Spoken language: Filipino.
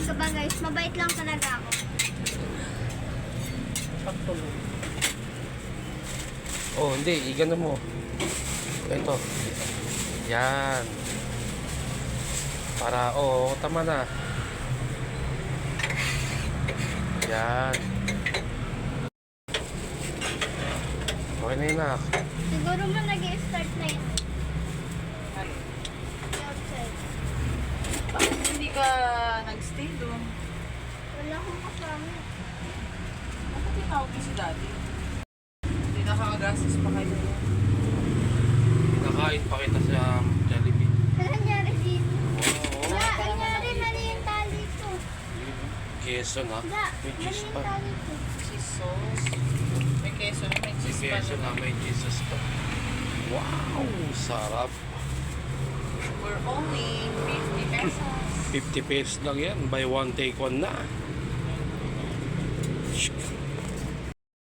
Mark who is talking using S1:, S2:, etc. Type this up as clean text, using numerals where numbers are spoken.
S1: ka ba guys? Mabait lang talaga ako.
S2: Pagtulog.
S3: Oh, hindi. Igano mo. Ito. Yan. Para, tama na. Yan. Okay na yun na.
S1: Siguro mo nag-i-start na yun.
S2: Ano?
S1: Outside.
S2: Bakit hindi ka nag-stay doon?
S1: Wala akong kasama.
S2: Bakit tinawag mo si daddy? Hindi nakakagastos pa kayo.
S3: Nakain pa kita sa Jollibee.
S1: Ano nangyari dito?
S3: Wow.
S1: Wala, nangyari mali yung tali ko.
S3: Keso na.
S1: Wala,
S3: May
S1: mali
S3: cheese
S1: yung
S3: pa.
S1: tali ko.
S2: Cheese sauce. May queso na, may
S3: May
S2: cheese pa.
S3: keso na. May Jesus pa. Wow! Sarap.
S2: For only 50 pesos.
S3: 50 pesos lang yan. Buy one, take one na.